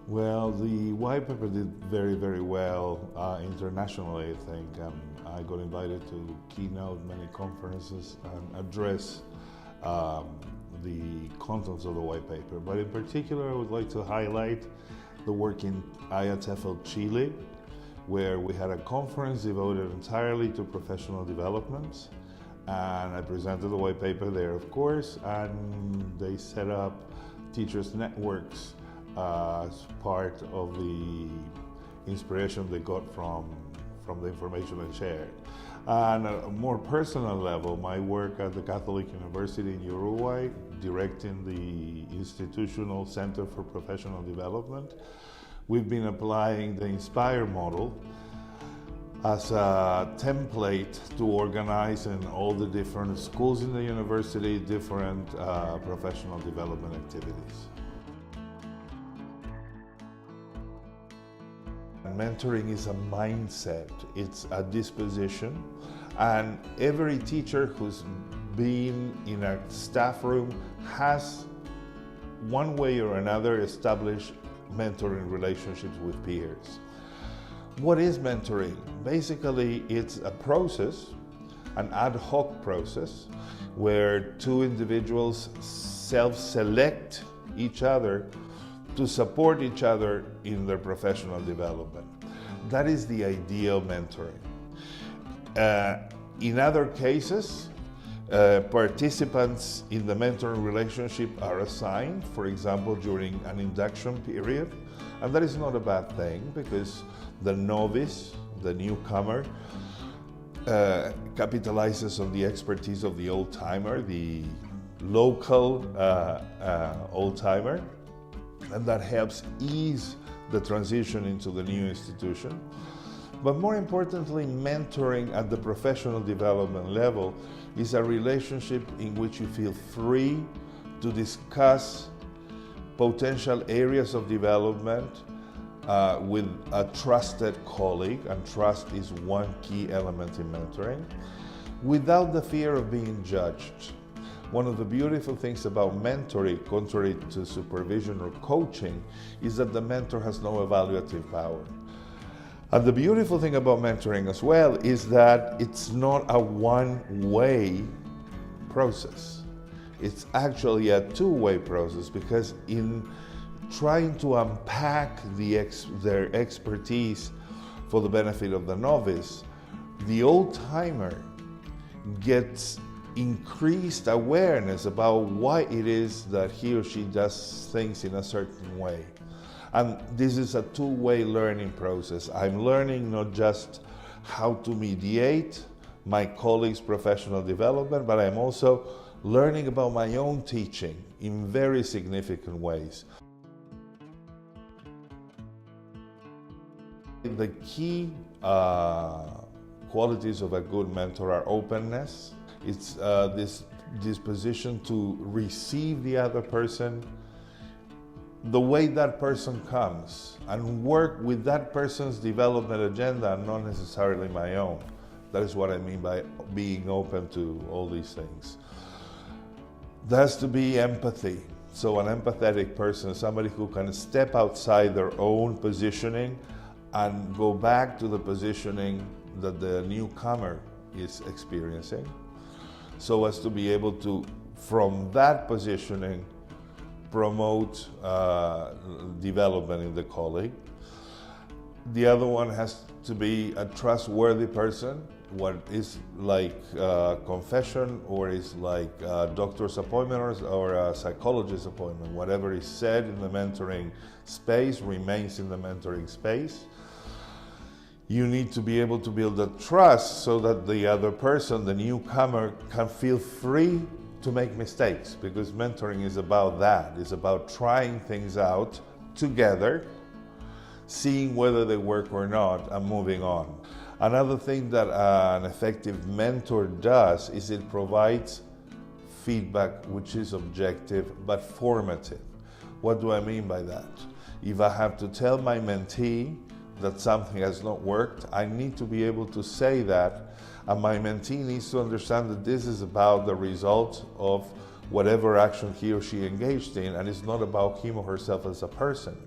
Well, the white paper did very, very well internationally, I think. I got invited to keynote many conferences and address the contents of the white paper. But in particular, I would like to highlight the work in Untitled, Chile, where we had a conference devoted entirely to professional development. And I presented the white paper there, of course, and they set up teachers' networks as part of the inspiration they got from the information I shared. On a more personal level, my work at the Catholic University in Uruguay, directing the Institutional Center for Professional Development, we've been applying the INSPIRE model as a template to organize in all the different schools in the university, different professional development activities. Mentoring is a mindset, it's a disposition, and every teacher who's been in a staff room has, one way or another, established mentoring relationships with peers. What is mentoring? Basically, it's a process, an ad hoc process, where two individuals self-select each other to support each other in their professional development. That is the ideal mentoring. In other cases, participants in the mentoring relationship are assigned, for example, during an induction period. And that is not a bad thing, because the novice, the newcomer, capitalizes on the expertise of the old-timer, the local old-timer, and that helps ease the transition into the new institution. But more importantly, mentoring at the professional development level is a relationship in which you feel free to discuss potential areas of development with a trusted colleague, and trust is one key element in mentoring, without the fear of being judged. One of the beautiful things about mentoring, contrary to supervision or coaching, is that the mentor has no evaluative power. And the beautiful thing about mentoring as well is that it's not a one-way process. It's actually a two-way process, because in trying to unpack their expertise for the benefit of the novice, the old-timer gets increased awareness about why it is that he or she does things in a certain way. And this is a two-way learning process. I'm learning not just how to mediate my colleagues' professional development, but I'm also learning about my own teaching in very significant ways. The key qualities of a good mentor are openness. It's this disposition to receive the other person the way that person comes and work with that person's development agenda and not necessarily my own. That is what I mean by being open to all these things. There has to be empathy. So an empathetic person is somebody who can step outside their own positioning and go back to the positioning that the newcomer is experiencing, so as to be able to, from that positioning, promote development in the colleague. The other one has to be a trustworthy person. What is like confession, or is like a doctor's appointment or a psychologist's appointment. Whatever is said in the mentoring space remains in the mentoring space. You need to be able to build a trust so that the other person, the newcomer, can feel free to make mistakes, because mentoring is about that. It's about trying things out together, seeing whether they work or not, and moving on. Another thing that an effective mentor does is it provides feedback which is objective but formative. What do I mean by that? If I have to tell my mentee that something has not worked, I need to be able to say that, and my mentee needs to understand that this is about the result of whatever action he or she engaged in, and it's not about him or herself as a person.